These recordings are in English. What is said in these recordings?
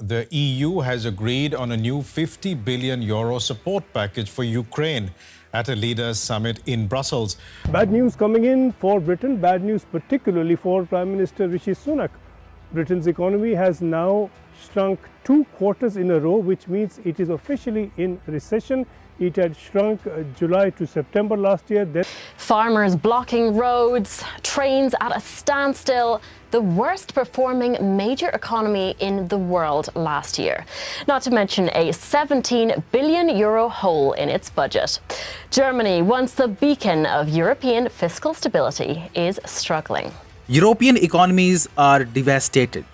The EU has agreed on a new 50 billion euro support package for Ukraine at a leaders' summit in Brussels. Bad news coming in for Britain, bad news particularly for Prime Minister Rishi Sunak. Britain's economy has now shrunk 2 quarters in a row, which means it is officially in recession. It had shrunk July to September last year. Farmers blocking roads, trains at a standstill, the worst performing major economy in the world last year. Not to mention a 17 billion euro hole in its budget. Germany, once the beacon of European fiscal stability, is struggling. European economies are devastated.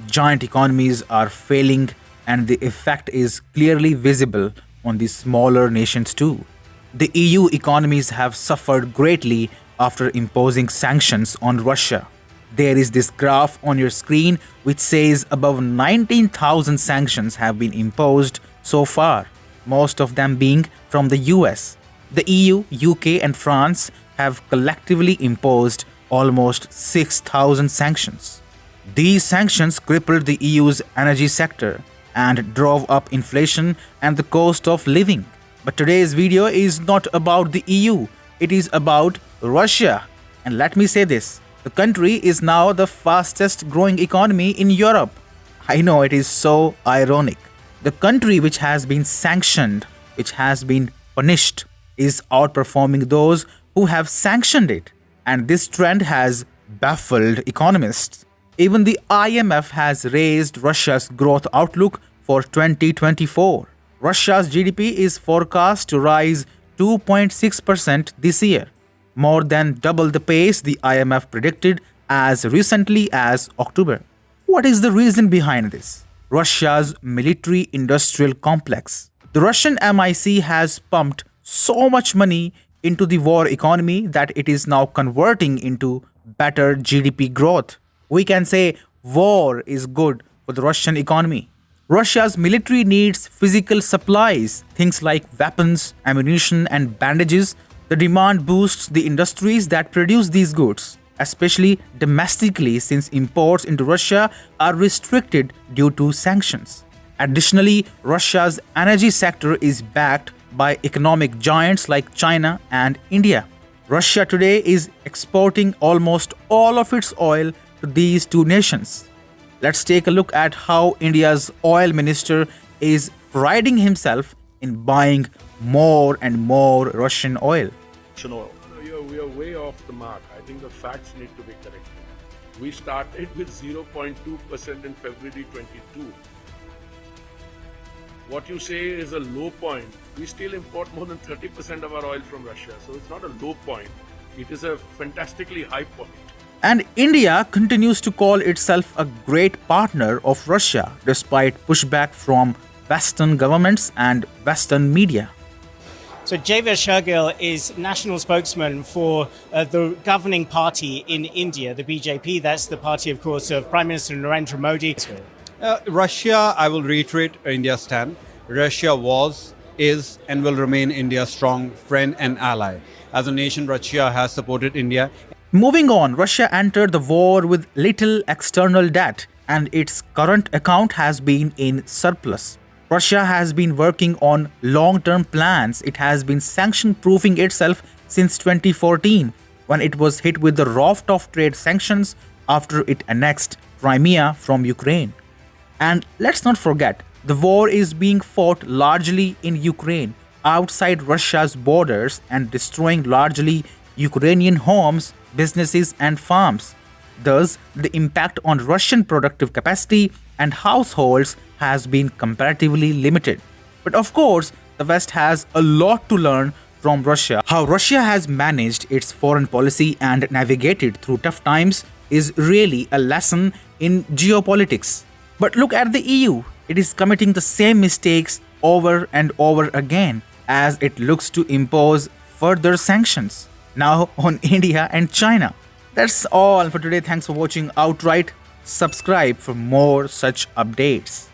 Giant economies are failing, and the effect is clearly visible on the smaller nations too. The EU economies have suffered greatly after imposing sanctions on Russia. There is this graph on your screen which says above 19,000 sanctions have been imposed so far, most of them being from the US. The EU, UK and France have collectively imposed almost 6,000 sanctions. These sanctions crippled the EU's energy sector and drove up inflation and the cost of living. But today's video is not about the EU, it is about Russia. And let me say this, the country is now the fastest growing economy in Europe. I know it is so ironic. The country which has been sanctioned, which has been punished, is outperforming those who have sanctioned it. And this trend has baffled economists. Even the IMF has raised Russia's growth outlook for 2024. Russia's GDP is forecast to rise 2.6% this year, more than double the pace the IMF predicted as recently as October. What is the reason behind this? Russia's military-industrial complex. The Russian MIC has pumped so much money into the war economy that it is now converting into better GDP growth. We can say war is good for the Russian economy. Russia's military needs physical supplies, things like weapons, ammunition, and bandages. The demand boosts the industries that produce these goods, especially domestically, since imports into Russia are restricted due to sanctions. Additionally, Russia's energy sector is backed by economic giants like China and India. Russia today is exporting almost all of its oil to these two nations. Let's take a look at how India's oil minister is priding himself in buying more and more Russian oil. We are way off the mark. I think the facts need to be corrected. We started with 0.2% in February 22. What you say is a low point. We still import more than 30% of our oil from Russia. So it's not a low point. It is a fantastically high point. And India continues to call itself a great partner of Russia despite pushback from Western governments and Western media. So Javier Shergill is national spokesman for the governing party in India, the BJP. That's the party, of course, of Prime Minister Narendra Modi. Russia, I will reiterate India's stand. Russia was, is, and will remain India's strong friend and ally. As a nation, Russia has supported India. Moving on, Russia entered the war with little external debt and its current account has been in surplus. Russia has been working on long-term plans. It has been sanction-proofing itself since 2014 when it was hit with the raft of trade sanctions after it annexed Crimea from Ukraine. And let's not forget, the war is being fought largely in Ukraine, outside Russia's borders, and destroying largely Ukrainian homes, businesses and farms. Thus, the impact on Russian productive capacity and households has been comparatively limited. But of course, the West has a lot to learn from Russia. How Russia has managed its foreign policy and navigated through tough times is really a lesson in geopolitics. But look at the EU. It is committing the same mistakes over and over again as it looks to impose further sanctions, now on India and China. That's all for today. Thanks for watching Outright. Subscribe for more such updates.